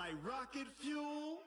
like rocket fuel.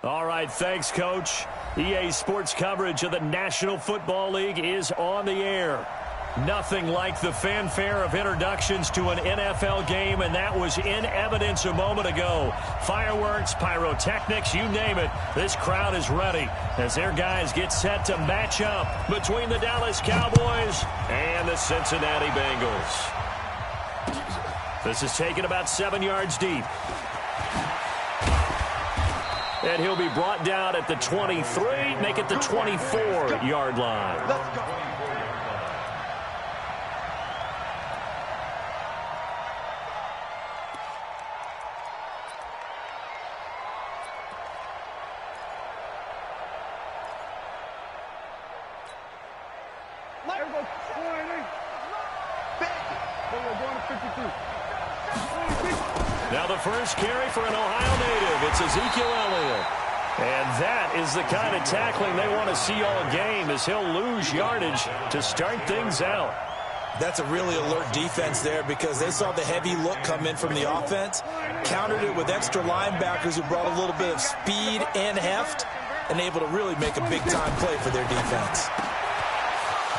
All right, thanks, Coach. EA Sports coverage of the National Football League is on the air. Nothing like the fanfare of introductions to an NFL game, and that was in evidence a moment ago. Fireworks, pyrotechnics, you name it. This crowd is ready as their guys get set to match up between the Dallas Cowboys and the Cincinnati Bengals. This is taken about 7 yards deep. And he'll be brought down at the 23, make it the 24-yard line. Let's go. Now the first carry for an Ohio native. It's Ezekiel Elliott. And that is the kind of tackling they want to see all game, as he'll lose yardage to start things out. That's a really alert defense there, because they saw the heavy look come in from the offense, countered it with extra linebackers who brought a little bit of speed and heft, and able to really make a big-time play for their defense.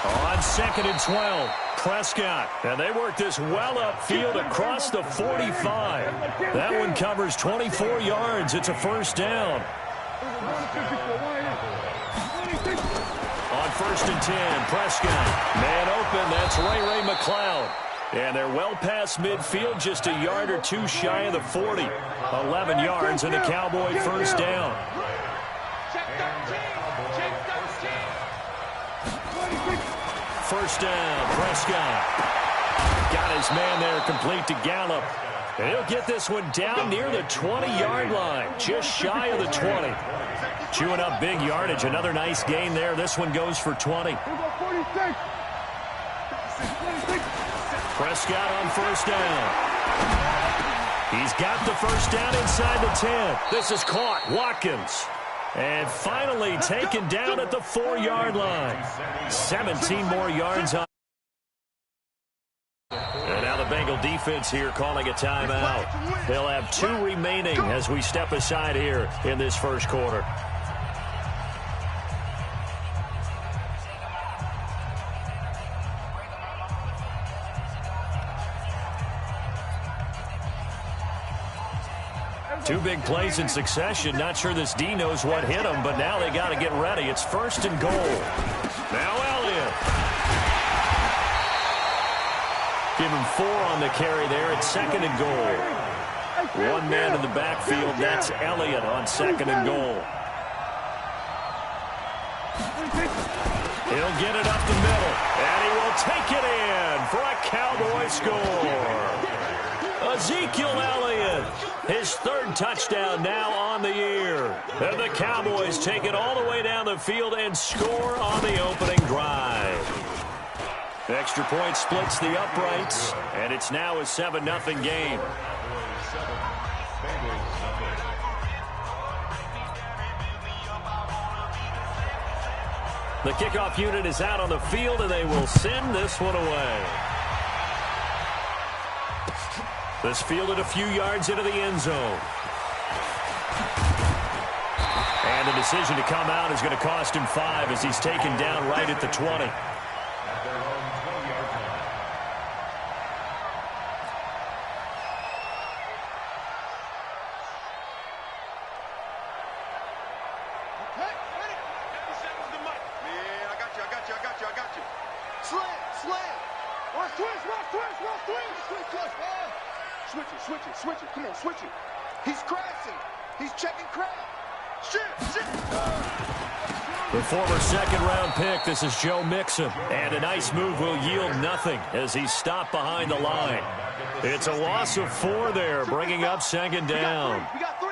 On 2nd and 12, Prescott. And they work this well upfield across the 45. That one covers 24 yards. It's a first down. On 1st and 10, Prescott. Man open, that's Ray McLeod. And they're well past midfield, just a yard or two shy of the 40. 11 yards and a Cowboy first down. First down, Prescott. Got his man there complete to Gallup. And he'll get this one down near the 20-yard line, just shy of the 20. Chewing up big yardage. Another nice gain there. This one goes for 20. Prescott on first down. He's got the first down inside the 10. This is caught. Watkins. And finally taken down at the 4-yard line. 17 more yards on. And now the Bengal defense here calling a timeout. They'll have 2 remaining as we step aside here in this first quarter. Two big plays in succession. Not sure this D knows what hit him, but now they got to get ready. It's 1st and goal. Now Elliott. Give him 4 on the carry there. It's 2nd and goal. One man in the backfield. That's Elliott on 2nd and goal. He'll get it up the middle, and he will take it in for a Cowboy score. Ezekiel Elliott, his 3rd touchdown now on the year. And the Cowboys take it all the way down the field and score on the opening drive. Extra point splits the uprights, and it's now a 7-0 game. The kickoff unit is out on the field, and they will send this one away. This fielded a few yards into the end zone. And the decision to come out is going to cost him 5 as he's taken down right at the 20. Switch it. Come on, switch it. He's crashing. He's checking crash. Shit. The former 2nd-round pick, this is Joe Mixon. And a nice move will yield nothing as he's stopped behind the line. It's a loss of 4 there, bringing up 2nd down. We got 3.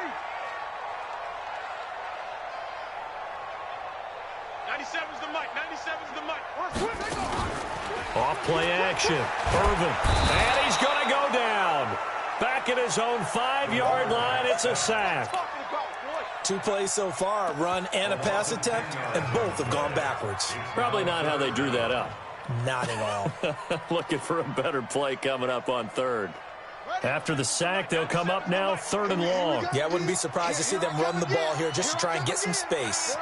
97's the mic. 97's the mic. Off play action. Irvin. And he's going to go down. Back at his own 5-yard line, it's a sack. 2 plays so far, a run and a pass attempt, and both have gone backwards. Probably not how they drew that up. Not at all. Looking for a better play coming up on 3rd. After the sack, they'll come up now 3rd and long. Yeah, I wouldn't be surprised to see them run the ball here just to try and get some space.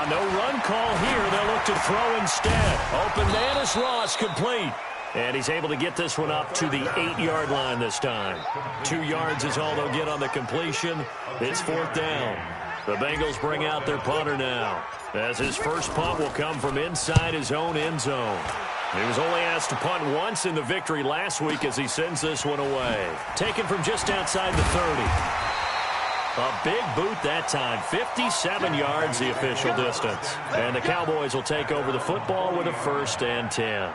No run call here. They'll look to throw instead. Open man is lost, complete. And he's able to get this one up to the 8-yard line this time. 2 yards is all they'll get on the completion. It's 4th down. The Bengals bring out their punter now, as his first punt will come from inside his own end zone. He was only asked to punt once in the victory last week as he sends this one away. Taken from just outside the 30. A big boot that time. 57 yards the official distance. And the Cowboys will take over the football with a 1st and 10.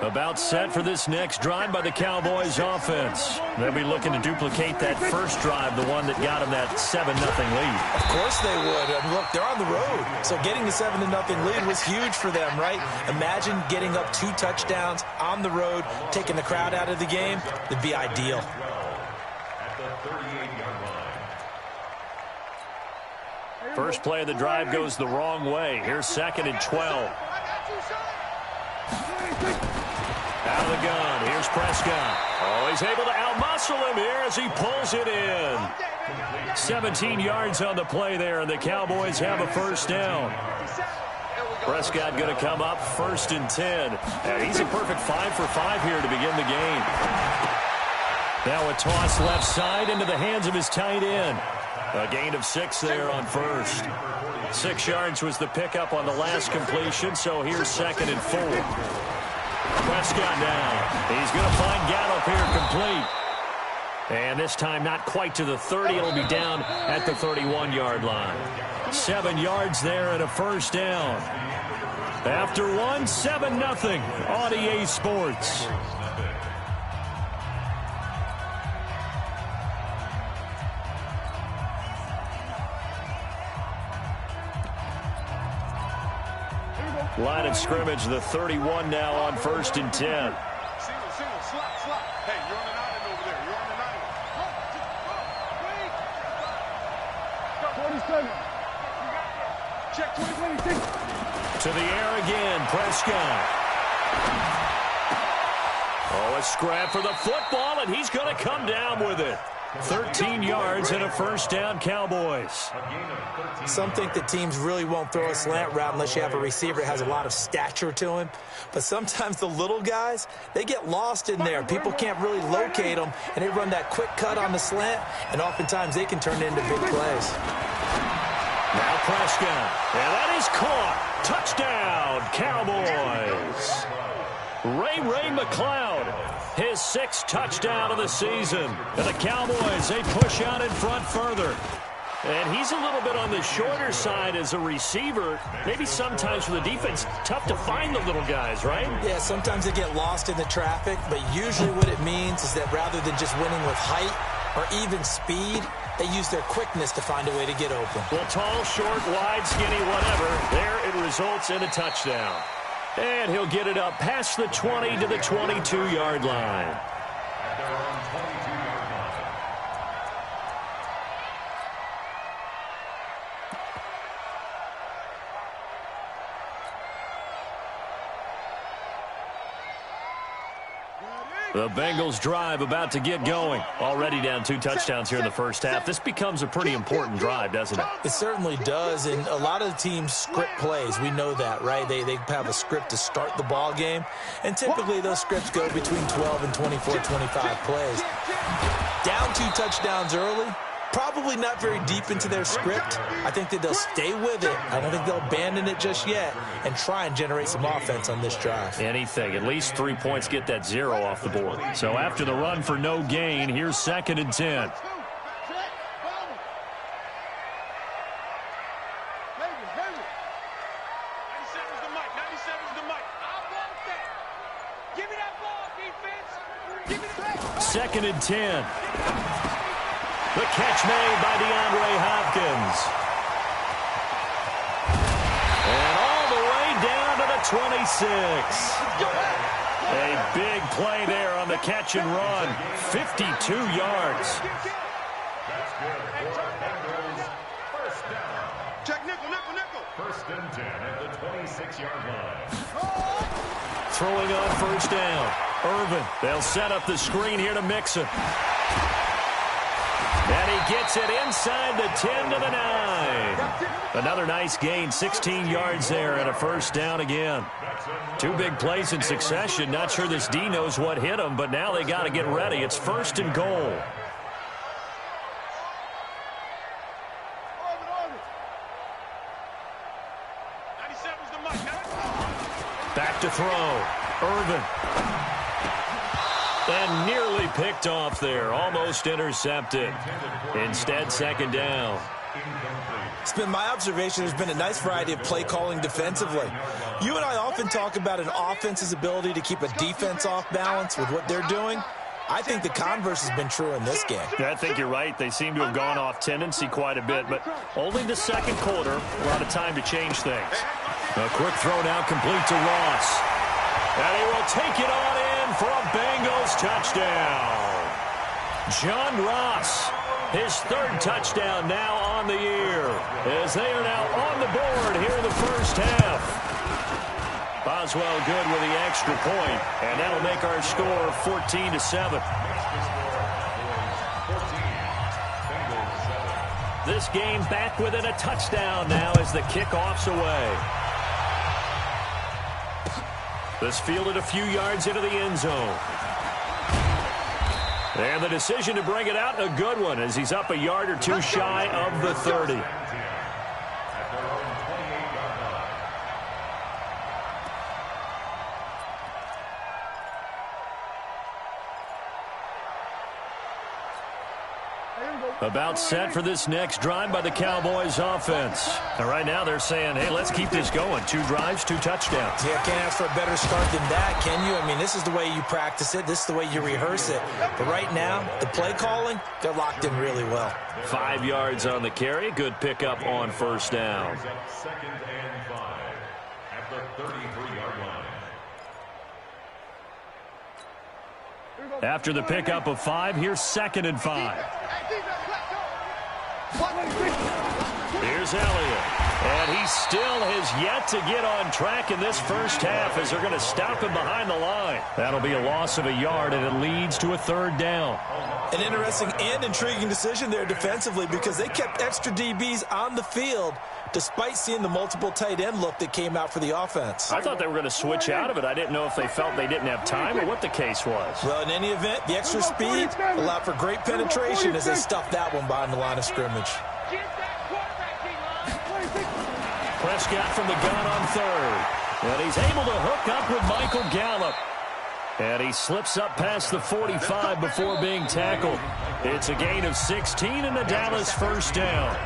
About set for this next drive by the Cowboys offense. They'll be looking to duplicate that first drive, the one that got them that 7-0 lead. Of course they would. I mean, look, they're on the road. So getting the 7-0 lead was huge for them, right? Imagine getting up 2 touchdowns on the road, taking the crowd out of the game. It'd be ideal. First play of the drive goes the wrong way. Here's 2nd and 12. Out of the gun. Here's Prescott. Oh, he's able to outmuscle him here as he pulls it in. 17 yards on the play there, and the Cowboys have a 1st down. Prescott going to come up 1st and 10. And he's a perfect 5 for 5 here to begin the game. Now a toss left side into the hands of his tight end. A gain of 6 there on 1st. 6 yards was the pickup on the last completion, so here's 2nd and 4. Prescott down. He's going to find Gallup here complete. And this time not quite to the 30. It'll be down at the 31-yard line. 7 yards there and a 1st down. After 7-0 on EA Sports. Line of scrimmage, the 31 now on 1st and 10. Single, slot, slot. Hey, you're on an island over there. You're on an island. 47. Check 2026. To the air again, Prescott. Oh, a scrap for the football, and he's going to come down with it. 13 yards and a first down, Cowboys. Some think that teams really won't throw a slant route unless you have a receiver that has a lot of stature to him. But sometimes the little guys, they get lost in there. People can't really locate them, and they run that quick cut on the slant, and oftentimes they can turn it into big plays. Now Prescott, and that is caught. Touchdown, Cowboys. Ray McLeod, his 6th touchdown of the season. And the Cowboys, they push out in front further. And he's a little bit on the shorter side as a receiver. Maybe sometimes for the defense, tough to find the little guys, right? Yeah, sometimes they get lost in the traffic, but usually what it means is that rather than just winning with height or even speed, they use their quickness to find a way to get open. Well, tall, short, wide, skinny, whatever, there it results in a touchdown. And he'll get it up past the 20 to the 22-yard line. The Bengals drive about to get going. Already down 2 touchdowns here in the first half. This becomes a pretty important drive, doesn't it? It certainly does, and a lot of the teams script plays. We know that, right? They have a script to start the ball game, and typically those scripts go between 12 and 24, 25 plays. Down 2 touchdowns early, probably not very deep into their script. I think that they'll stay with it. I don't think they'll abandon it just yet and try and generate some offense on this drive. Anything. At least 3 points, get that 0 off the board. So after the run for no gain, here's 2nd and 10. Second and 10. The catch made by DeAndre Hopkins. And all the way down to the 26. A big play there on the catch and run. 52 yards. Check nickel. 1st and 10 at the 26-yard line. Throwing on 1st down. Irvin. They'll set up the screen here to Mixon. And he gets it inside the 10 to the 9. Another nice gain, 16 yards there and a 1st down again. 2 big plays in succession. Not sure this D knows what hit him, but now they got to get ready. It's 1st and goal. Back to throw. Irvin. And nearly picked off there. Almost intercepted. Instead, 2nd down. It's been my observation there's been a nice variety of play calling defensively. You and I often talk about an offense's ability to keep a defense off balance with what they're doing. I think the converse has been true in this game. I think you're right. They seem to have gone off tendency quite a bit, but only the 2nd quarter. A lot of time to change things. A quick throw now complete to Ross. And he will take it on in for a Bengals touchdown. John Ross, his 3rd touchdown now on the year, as they are now on the board here in the first half. Boswell good with the extra point, and that'll make our score 14-7. This game back within a touchdown now as the kickoff's away. This fielded a few yards into the end zone. And the decision to bring it out, a good one, as he's up a yard or 2 shy of the 30. About set for this next drive by the Cowboys offense. And right now they're saying, hey, let's keep this going. 2 drives, 2 touchdowns. Yeah, can't ask for a better start than that, can you? I mean, this is the way you practice it. This is the way you rehearse it. But right now, the play calling, they're locked in really well. 5 yards on the carry. Good pickup on 1st down. 2nd and 5 at the the 33-yard line. After the pickup of 5, here's 2nd and 5. Here's Elliott. And he still has yet to get on track in this first half as they're going to stop him behind the line. That'll be a loss of a yard, and it leads to a 3rd down. An interesting and intriguing decision there defensively because they kept extra DBs on the field despite seeing the multiple tight end look that came out for the offense. I thought they were going to switch out of it. I didn't know if they felt they didn't have time or what the case was. Well, in any event, the extra speed allowed for great penetration as they stuffed that one behind the line of scrimmage. Prescott from the gun on 3rd. And he's able to hook up with Michael Gallup. And he slips up past the 45 before being tackled. It's a gain of 16 and a Dallas 1st down.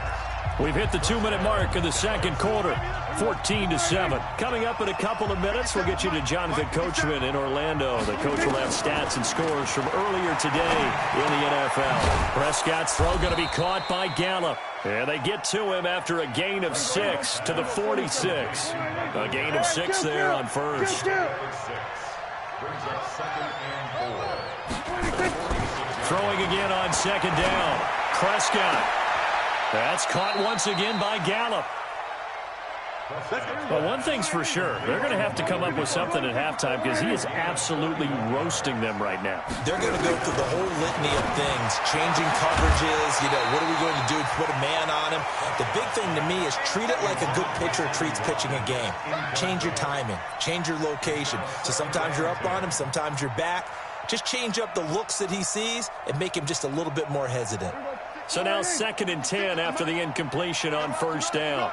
We've hit the 2-minute mark of the 2nd quarter, 14-7. Coming up in a couple of minutes, we'll get you to Jonathan Coachman in Orlando. The coach will have stats and scores from earlier today in the NFL. Prescott's throw going to be caught by Gallup. And they get to him after a gain of 6 to the 46. A gain of 6 there on 1st. Throwing again on 2nd down. Prescott. That's caught once again by Gallup. Well, one thing's for sure. They're going to have to come up with something at halftime because he is absolutely roasting them right now. They're going to go through the whole litany of things, changing coverages, what are we going to do to put a man on him? The big thing to me is treat it like a good pitcher treats pitching a game. Change your timing, change your location. So sometimes you're up on him, sometimes you're back. Just change up the looks that he sees and make him just a little bit more hesitant. So now 2nd and 10 after the incompletion on 1st down.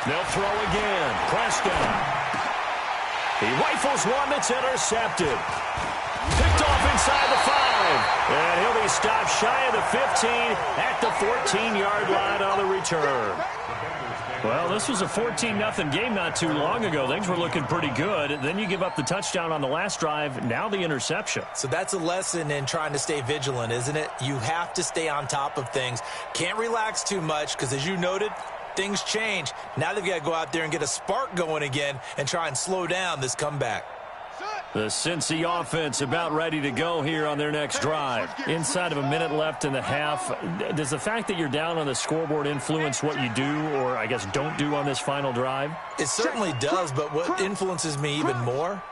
They'll throw again. Prescott. He rifles one that's intercepted. Picked off inside the 5. And he'll be stopped shy of the 15 at the 14-yard line on the return. Well, this was a 14-0 game not too long ago. Things were looking pretty good. Then you give up the touchdown on the last drive. Now the interception. So that's a lesson in trying to stay vigilant, isn't it? You have to stay on top of things. Can't relax too much because, as you noted, things change. Now they've got to go out there and get a spark going again and try and slow down this comeback. The Cincy offense about ready to go here on their next drive. Inside of a minute left in the half. Does the fact that you're down on the scoreboard influence what you do or, I guess, don't do on this final drive? It certainly does, but what influences me even more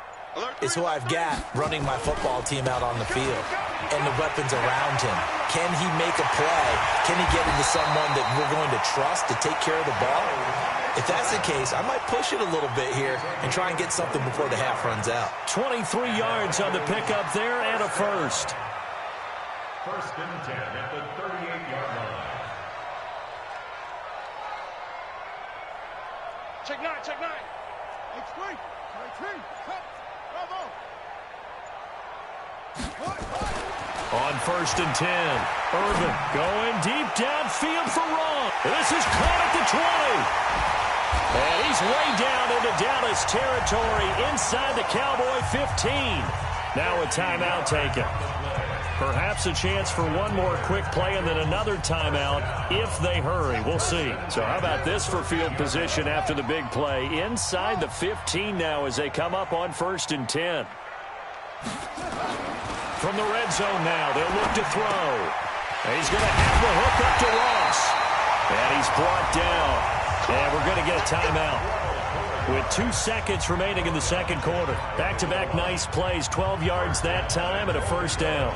is who I've got running my football team out on the field and the weapons around him. Can he make a play? Can he get into someone that we're going to trust to take care of the ball? If that's the case, I might push it a little bit here and try and get something before the half runs out. 23 yards on the pickup there and a 1st. 1st and 10 at the 38-yard line. Check 9, check 9. Explain. On 1st and 10, Irvin going deep downfield for Wrong. This is caught at the 20. And he's way down into Dallas territory inside the Cowboy 15. Now a timeout taken. Perhaps a chance for one more quick play and then another timeout if they hurry. We'll see. So how about this for field position after the big play? Inside the 15 now as they come up on 1st and 10. From the red zone now, they'll look to throw. And he's going to have the hook up to Ross. And he's brought down. And we're going to get a timeout with 2 seconds remaining in the 2nd quarter. Back-to-back nice plays, 12 yards that time and a 1st down.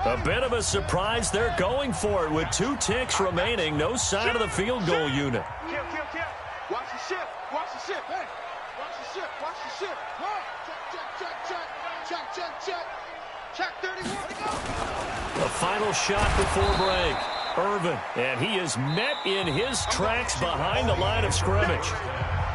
A bit of a surprise. They're going for it with 2 ticks remaining. No sign of the field goal unit. Kill. Watch the shift. Watch the shift. Hey. Watch the shift. Watch the shift. Check. Check 31. The final shot before break. Irvin, and he is met in his tracks behind the line of scrimmage.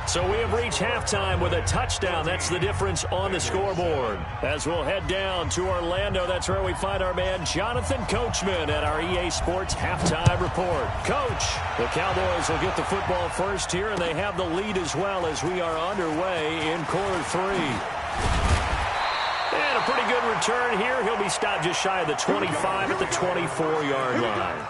So we have reached halftime with a touchdown. That's the difference on the scoreboard. As we'll head down to Orlando, that's where we find our man Jonathan Coachman at our EA Sports Halftime Report. Coach, the Cowboys will get the football first here, and they have the lead as well as we are underway in quarter 3. And a pretty good return here. He'll be stopped just shy of the 25 at the 24-yard line.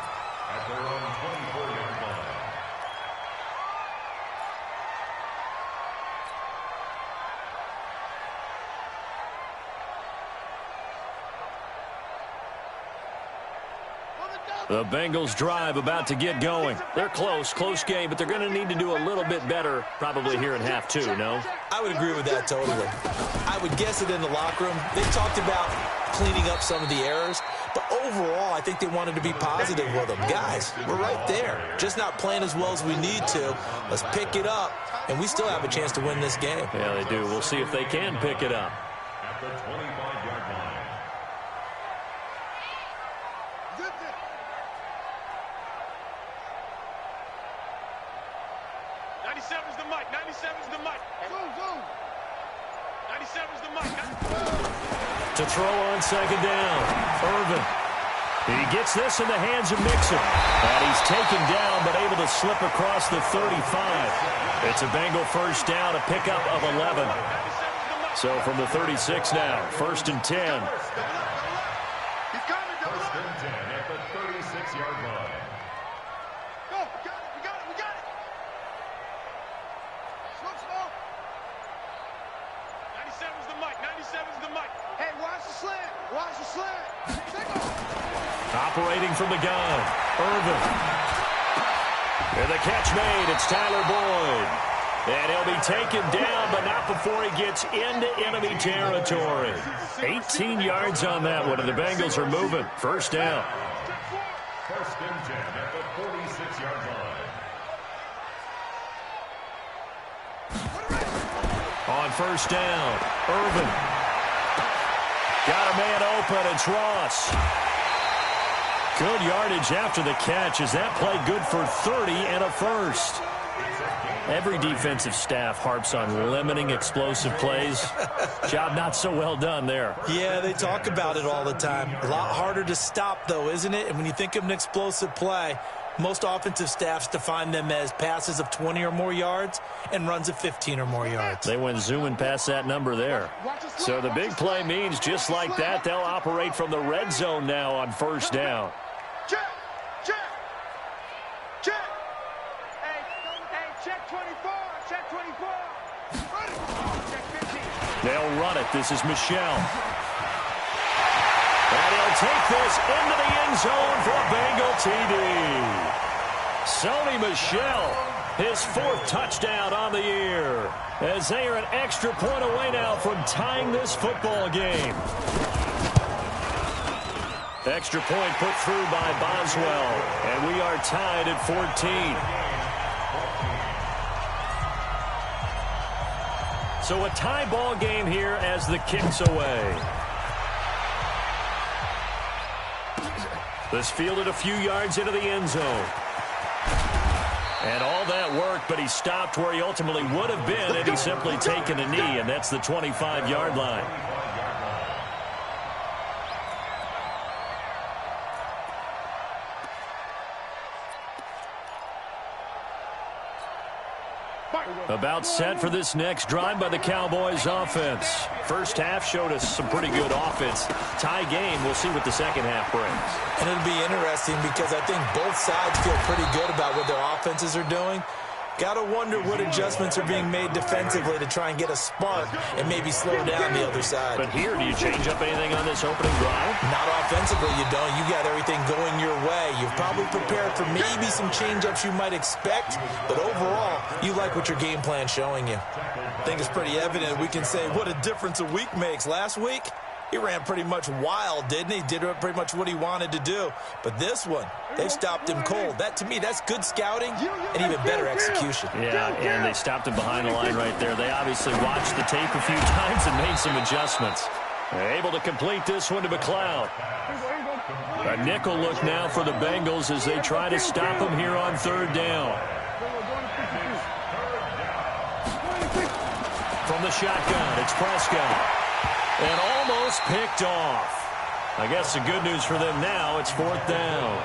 The Bengals drive about to get going. They're close game, but they're going to need to do a little bit better probably here in half two, no? I would agree with that totally. I would guess it in the locker room. They talked about cleaning up some of the errors, but overall, I think they wanted to be positive with them. Guys, we're right there. Just not playing as well as we need to. Let's pick it up, and we still have a chance to win this game. Yeah, they do. We'll see if they can pick it up. At the 25-yard line. 97's the mic. 97's the mic. Zoom. 97's the mic. To throw on second down, Irvin. He gets this in the hands of Mixon. And he's taken down, but able to slip across the 35. It's a Bengal first down, a pickup of 11. So from the 36 now, 1st and 10. First and 10 at the 36-yard line. Go. We got it. Slow. 97's the mic. 97's the mic. Hey, watch the slant. Take off. Operating from the gun, Irvin. And the catch made. It's Tyler Boyd. And he'll be taken down, but not before he gets into enemy territory. 18 yards on that one, and the Bengals are moving. First down. First and 10 at the 46-yard line. On first down, Irvin. Got a man open. It's Ross. Good yardage after the catch. Is that play good for 30 and a first? Every defensive staff harps on limiting explosive plays. Job not so well done there. Yeah, they talk about it all the time. A lot harder to stop, though, isn't it? And when you think of an explosive play, most offensive staffs define them as passes of 20 or more yards and runs of 15 or more yards. They went zooming past that number there. So the big play means just like that, they'll operate from the red zone now on first down. Check. Hey, check 24. Check 24. Ready. Check 15. They'll run it. This is Michelle. And he'll take this into the end zone for a Bengal TD. Sony Michel, his 4th touchdown on the year, as they are an extra point away now from tying this football game. Extra point put through by Boswell, and we are tied at 14. So a tie ball game here as the kick's away. This fielded a few yards into the end zone. And all that worked, but he stopped where he ultimately would have been had he simply taken a knee, and that's the 25-yard line. About set for this next drive by the Cowboys offense. First half showed us some pretty good offense. Tie game, we'll see what the second half brings. And it'll be interesting because I think both sides feel pretty good about what their offenses are doing. Got to wonder what adjustments are being made defensively to try and get a spark and maybe slow down the other side. But here, do you change up anything on this opening drive? Not offensively, you don't. You got everything going your way. You've probably prepared for maybe some change-ups you might expect, but overall, you like what your game plan's showing you. I think it's pretty evident we can say what a difference a week makes. Last week, he ran pretty much wild, didn't he? Did pretty much what he wanted to do. But this one, they've stopped him cold. That, to me, that's good scouting and even better execution. Yeah, and they stopped him behind the line right there. They obviously watched the tape a few times and made some adjustments. They're able to complete this one to McLeod. A nickel look now for the Bengals as they try to stop him here on third down. From the shotgun, it's Prescott. And almost picked off. I guess the good news for them now, it's 4th down.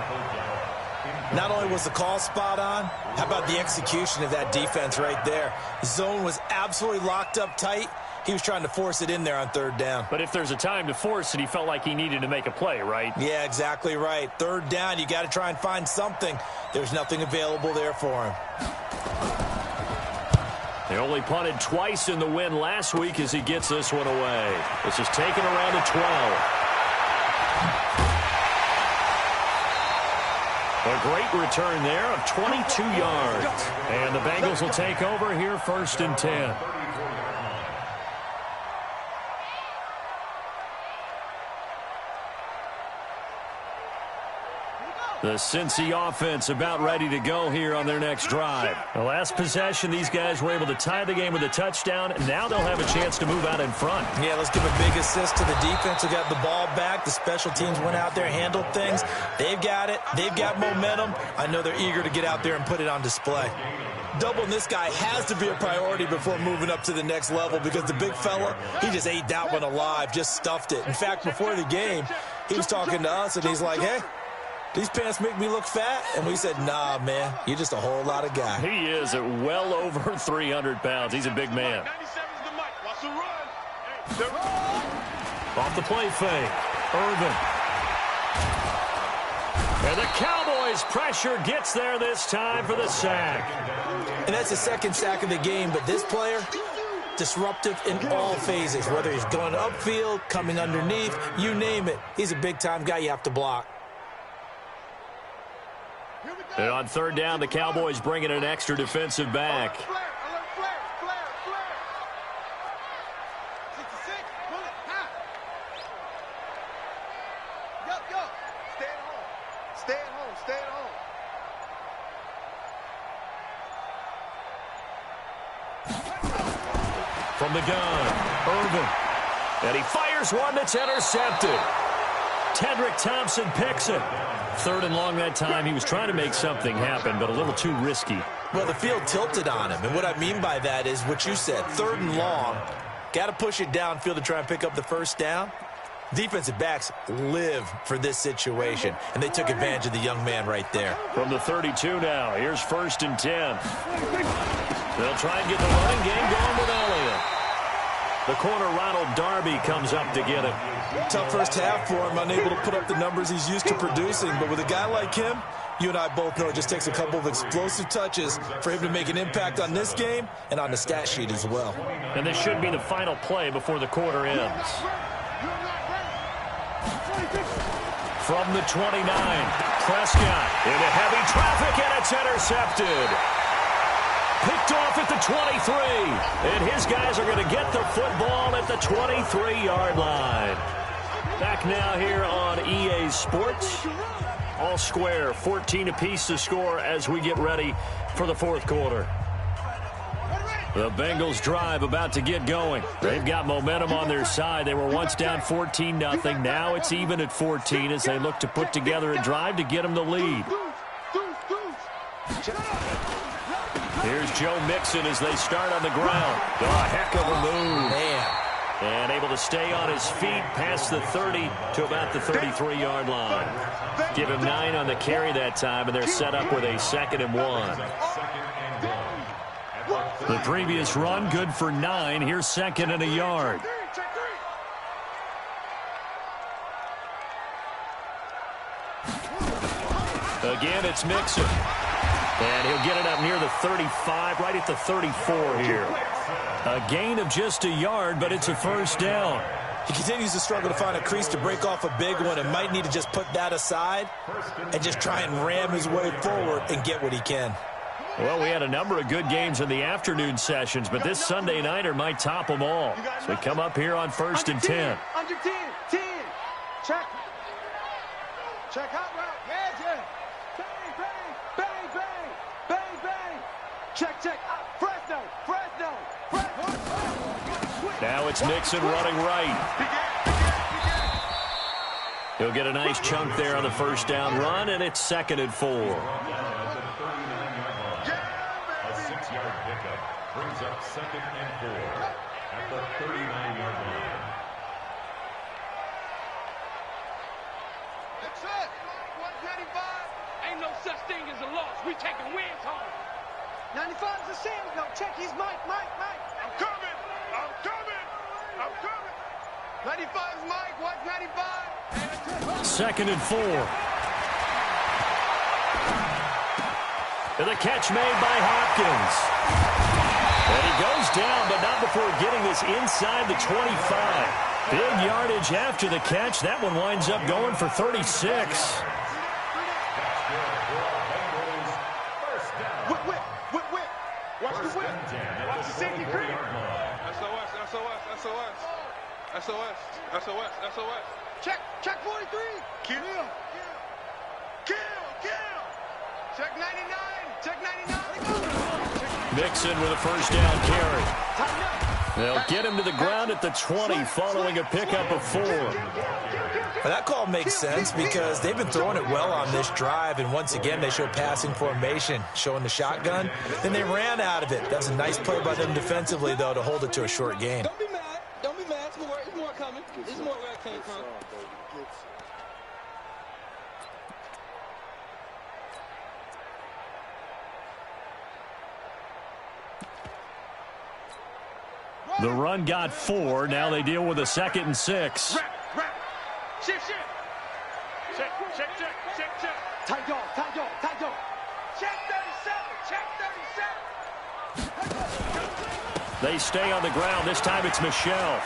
Not only was the call spot on, how about the execution of that defense right there? The zone was absolutely locked up tight. He was trying to force it in there on third down. But if there's a time to force it, he felt like he needed to make a play, right? Yeah, exactly right. Third down, you got to try and find something. There's nothing available there for him. They only punted twice in the win last week as he gets this one away. This is taken around the 12. A great return there of 22 yards. And the Bengals will take over here 1st and 10. The Cincy offense about ready to go here on their next drive. The last possession, these guys were able to tie the game with a touchdown, and now they'll have a chance to move out in front. Yeah, let's give a big assist to the defense who got the ball back. The special teams went out there, handled things. They've got it. They've got momentum. I know they're eager to get out there and put it on display. Doubling this guy has to be a priority before moving up to the next level because the big fella, he just ate that one alive, just stuffed it. In fact, before the game, he was talking to us, and he's like, hey, these pants make me look fat? And we said, nah, man, you're just a whole lot of guy. He is at well over 300 pounds. He's a big man. Off the play fake. Irvin. And the Cowboys' pressure gets there this time for the sack. And that's the second sack of the game, but this player, disruptive in all phases, whether he's going upfield, coming underneath, you name it. He's a big-time guy you have to block. And on 3rd down, the Cowboys bring in an extra defensive back. Stay at home. Stay at home. From the gun, Irvin. And he fires one that's intercepted. Tedrick Thompson picks it. 3rd and long that time. He was trying to make something happen, but a little too risky. Well, the field tilted on him, and what I mean by that is what you said, 3rd and long. Got to push it downfield to try and pick up the first down. Defensive backs live for this situation, and they took advantage of the young man right there. From the 32 now, here's 1st and 10. They'll try and get the running game going with Elliott. The corner, Ronald Darby, comes up to get him. Tough first half for him, unable to put up the numbers he's used to producing. But with a guy like him, you and I both know it just takes a couple of explosive touches for him to make an impact on this game and on the stat sheet as well. And this should be the final play before the quarter ends. From the 29, Prescott into heavy traffic, and it's intercepted. Picked off at the 23, and his guys are going to get the football at the 23-yard line. Back now here on EA Sports. All square, 14 apiece to score as we get ready for the 4th quarter. The Bengals drive about to get going. They've got momentum on their side. They were once down 14-0. Now it's even at 14 as they look to put together a drive to get them the lead. Here's Joe Mixon as they start on the ground. A heck of a move. Man. And able to stay on his feet past the 30 to about the 33-yard line. Give him 9 on the carry that time, and they're set up with a 2nd and 1. The previous run, good for 9. Here's 2nd and a yard. Again, it's Mixon. And he'll get it up near the 35, right at the 34 here. A gain of just a yard, but it's a 1st down. He continues to struggle to find a crease to break off a big one and might need to just put that aside and just try and ram his way forward and get what he can. Well, we had a number of good games in the afternoon sessions, but this Sunday nighter might top them all. So we come up here on 1st and 10. Under 10, 10. Check. Check out route. Yeah. Bang, bang, bang, bang. Check. Fresno. Now it's Mixon running right. He'll get a nice chunk there on the 1st down run, and it's 2nd and 4. A 6-yard pickup brings up 2nd and 4 at the 39-yard line. That's it. 195. Ain't no such thing as a loss. We taking wins home. 95's the same. No, check his Mike. I'm coming. 95's Mike. What's 95? 2nd and 4. And the catch made by Hopkins. And he goes down, but not before getting this inside the 25. Big yardage after the catch. That one winds up going for 36. SOS. SOS. SOS. Check. Check 43. Kill. Check 99. Check 99. Mixon with a first down carry. They'll get him to the ground at the 20 following a pickup of 4. Well, that call makes sense because they've been throwing it well on this drive, and once again they show passing formation, showing the shotgun. Then they ran out of it. That's a nice play by them defensively, though, to hold it to a short gain. Don't be mad. Don't be mad. It's more coming. It's more where it came from. The run got 4. Now they deal with a 2nd and 6. Shift. Check. Tight dog. Check 37. They stay on the ground. This time it's Michelle.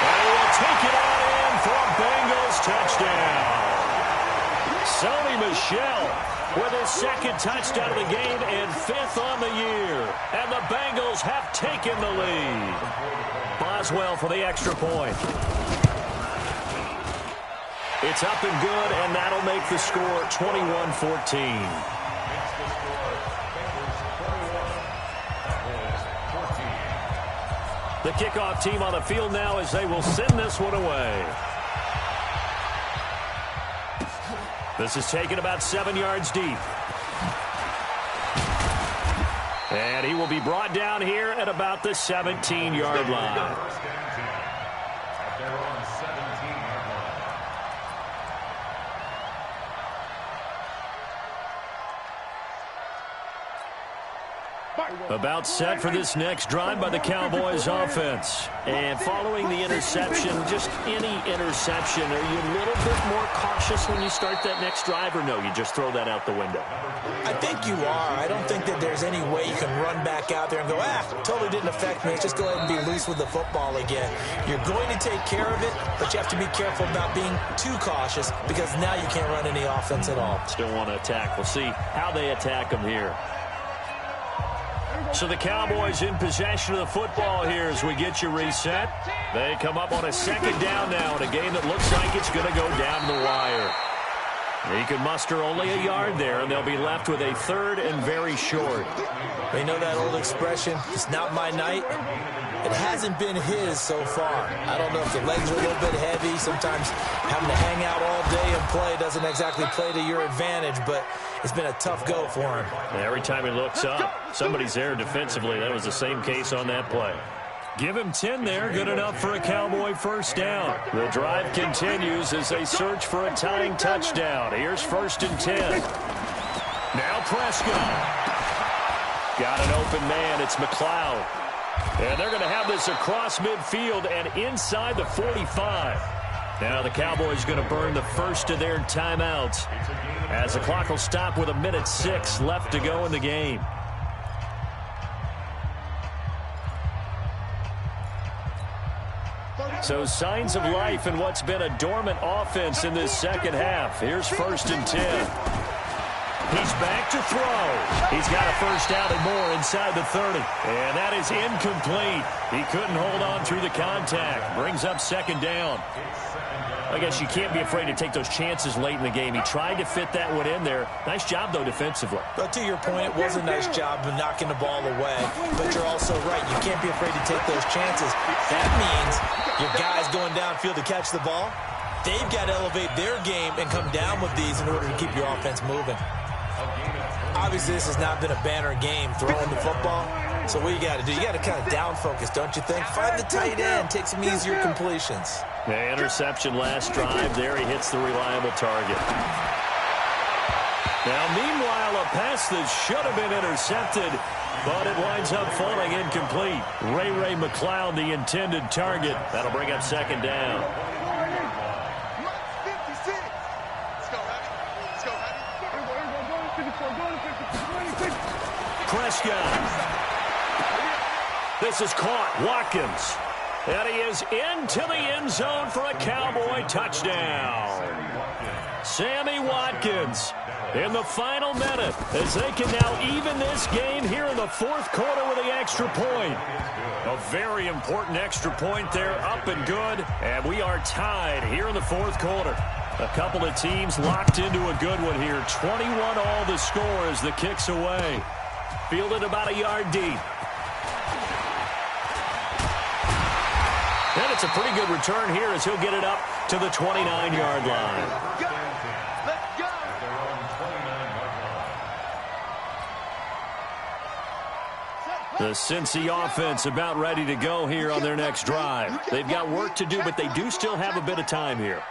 They will take it on in for a Bengals touchdown. Sony Michel with his 2nd touchdown of the game and 5th on the year. And the Bengals have taken the lead. Boswell for the extra point. It's up and good, and that'll make the score 21-14. The kickoff team on the field now as they will send this one away. This is taken about 7 yards deep. And he will be brought down here at about the 17-yard line. About set for this next drive by the Cowboys offense. And following the interception, just any interception, are you a little bit more cautious when you start that next drive, or no, you just throw that out the window? I think you are. I don't think that there's any way you can run back out there and go, totally didn't affect me. Let's just go ahead and be loose with the football again. You're going to take care of it, but you have to be careful about being too cautious because now you can't run any offense at all. Still want to attack. We'll see how they attack them here. So the Cowboys in possession of the football here as we get you reset. They come up on a 2nd down now in a game that looks like it's going to go down the wire. He can muster only a yard there, and they'll be left with a 3rd and very short. You know that old expression, it's not my night? It hasn't been his so far. I don't know if the legs are a little bit heavy. Sometimes having to hang out all day and play doesn't exactly play to your advantage, but it's been a tough go for him. Every time he looks up, somebody's there defensively. That was the same case on that play. Give him 10 there. Good enough for a Cowboy first down. The drive continues as they search for a tying touchdown. Here's 1st and 10. Now Prescott. Got an open man. It's McLeod. And they're going to have this across midfield and inside the 45. Now the Cowboys going to burn the first of their timeouts as the clock will stop with 1:06 left to go in the game. So signs of life in what's been a dormant offense in this 2nd half. Here's 1st and 10. He's back to throw. He's got a first down and more inside the 30. And that is incomplete. He couldn't hold on through the contact. Brings up 2nd down. I guess you can't be afraid to take those chances late in the game. He tried to fit that one in there. Nice job, though, defensively. But to your point, it was a nice job of knocking the ball away. But you're also right. You can't be afraid to take those chances. That means your guys going downfield to catch the ball, they've got to elevate their game and come down with these in order to keep your offense moving. Obviously, this has not been a banner game throwing the football. So what you got to do, you got to kind of down focus, don't you think? Find the tight end, take some easier completions. The interception last drive. There he hits the reliable target. Now, meanwhile, a pass that should have been intercepted, but it winds up falling incomplete. Ray McLeod, the intended target. That'll bring up 2nd down. Prescott. This is caught. Watkins. And he is into the end zone for a Cowboy touchdown. Sammy Watkins in the final minute as they can now even this game here in the fourth quarter with the extra point. A very important extra point there, up and good, and we are tied here in the fourth quarter. A couple of teams locked into a good one here. 21 all the score as the kick's away. Fielded about a yard deep. And it's a pretty good return here as he'll get it up to the 29-yard line. Let's go. The Cincy offense about ready to go here on their next drive. They've got work to do, but they do still have a bit of time here.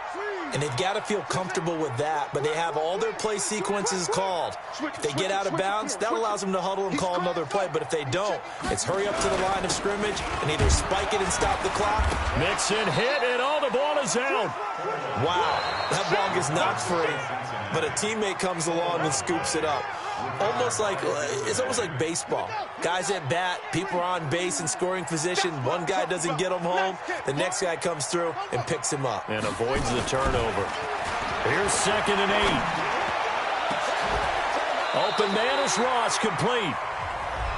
And they've got to feel comfortable with that, but they have all their play sequences called. If they get out of bounds, that allows them to huddle and call another play. But if they don't, it's hurry up to the line of scrimmage and either spike it and stop the clock. Mixon hit, and the ball is out. Wow, that ball gets knocked free, but a teammate comes along and scoops it up. It's almost like baseball. Guys at bat, people are on base in scoring position. One guy doesn't get him home. The next guy comes through and picks him up. And avoids the turnover. Here's 2nd and 8. Open man is Ross, complete.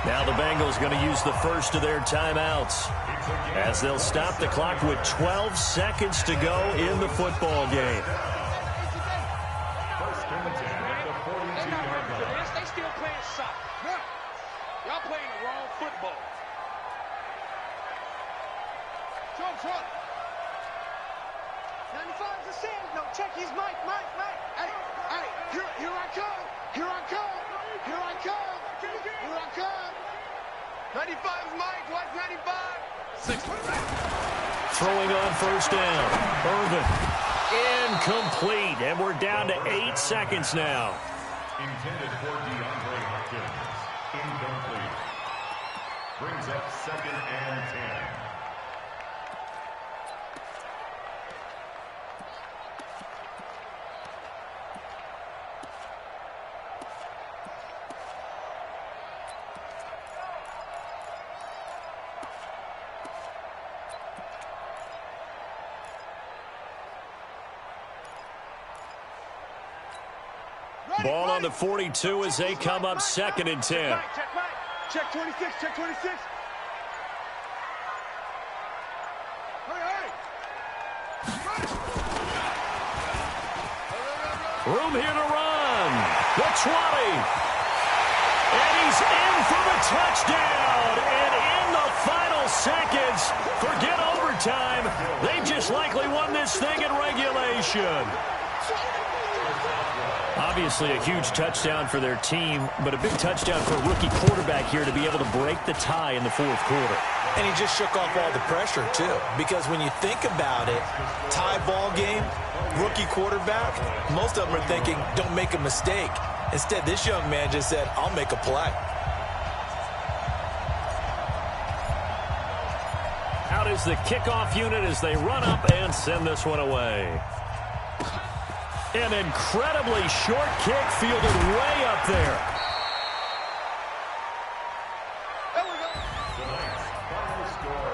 Now the Bengals going to use the first of their timeouts as they'll stop the clock with 12 seconds to go in the football game. Throwing on first down. Irvin. Incomplete. And we're down to 8 seconds now. Intended for DeAndre Hopkins. Incomplete. Brings up 2nd and 10. Ball on the 42 as they come up 2nd and 10. Check 26, check 26. Room here to run. The 20. And he's in for the touchdown. And in the final seconds, forget overtime. They just likely won this thing in regulation. Obviously a huge touchdown for their team, but a big touchdown for a rookie quarterback here to be able to break the tie in the fourth quarter. And he just shook off all the pressure, too. Because when you think about it, tie ball game, rookie quarterback, most of them are thinking, don't make a mistake. Instead, this young man just said, I'll make a play. Out is the kickoff unit as they run up and send this one away. An incredibly short kick fielded way up there.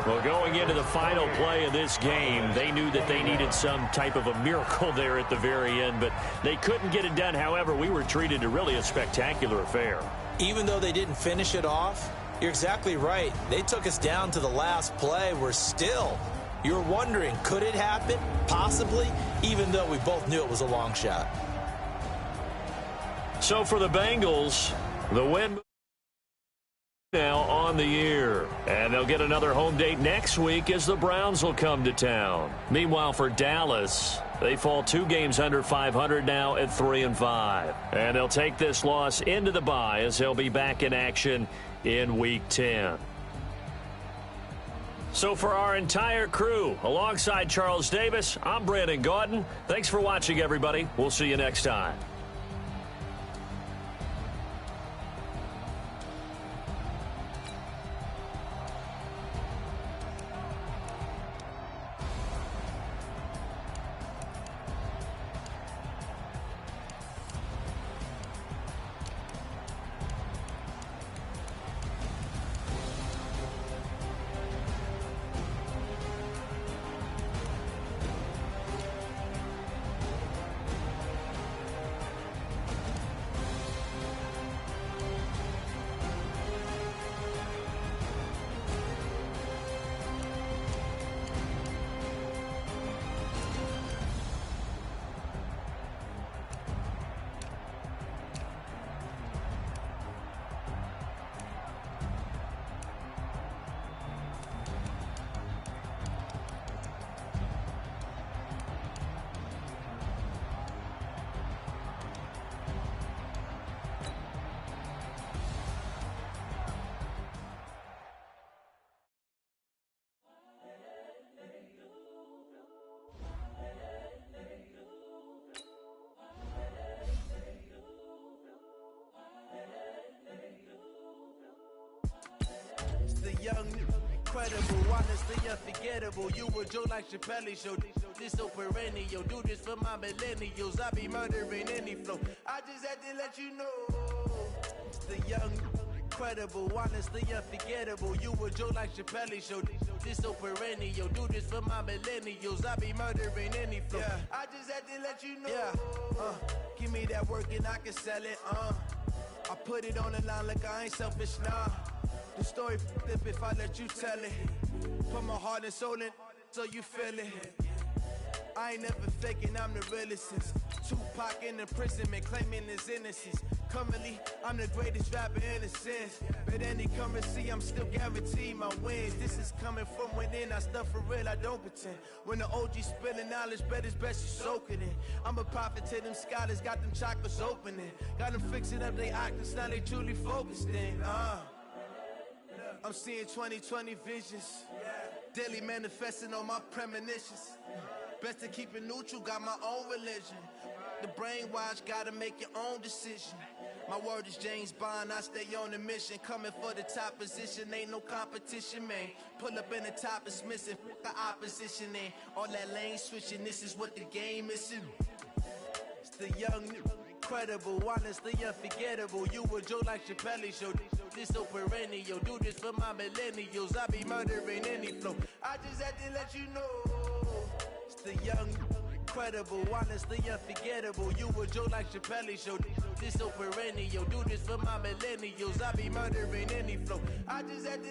Well, going into the final play of this game, they knew that they needed some type of a miracle there at the very end, but they couldn't get it done. However, we were treated to really a spectacular affair. Even though they didn't finish it off, you're exactly right. They took us down to the last play. We're still... You're wondering, could it happen? Possibly, even though we both knew it was a long shot. So for the Bengals, the win now on the year. And they'll get another home date next week as the Browns will come to town. Meanwhile, for Dallas, they fall 2 games under 500 now at 3-5. And they'll take this loss into the bye as they'll be back in action in Week 10. So for our entire crew, alongside Charles Davis, I'm Brandon Gaudin. Thanks for watching, everybody. We'll see you next time. young, incredible, honestly unforgettable. You a Joe like Chappelle show. This so perennial. Do this for my millennials. I be murdering any flow. I just had to let you know. It's the young, incredible, honestly unforgettable. You a Joe like Chappelle show. This so perennial. Do this for my millennials. I be murdering any flow. Yeah. I just had to let you know. Yeah. Give me that work and I can sell it. I put it on the line like I ain't selfish, nah. The story flip if I let you tell it. Put my heart and soul in so you feel it. I ain't never faking, I'm the realest since Tupac in imprisonment, claiming his innocence. Currently, I'm the greatest rapper in a sense. But any currency, I'm still guaranteed my wins. This is coming from within, I stuff for real, I don't pretend. When the OG spilling knowledge, bet it's best you soak it in. I'm a prophet to them scholars, got them chakras opening. Got them fixing up they octaves, now they truly focused in. I'm seeing 2020 visions. Daily manifesting on my premonitions. Best to keep it neutral, got my own religion. The brainwash, gotta make your own decision. My word is James Bond, I stay on the mission. Coming for the top position, ain't no competition, man. Pull up in the top, it's missing, the opposition ain't. All that lane switching, this is what the game is. It's the young, incredible, honestly unforgettable. You a Joe like Chappelle show. This so perennial. Do this for my millennials. I be murdering any flow. I just had to let you know. It's the young, incredible, honestly unforgettable. You a Joe like Chappelle show. This so perennial. Do this for my millennials. I be murdering any flow. I just had to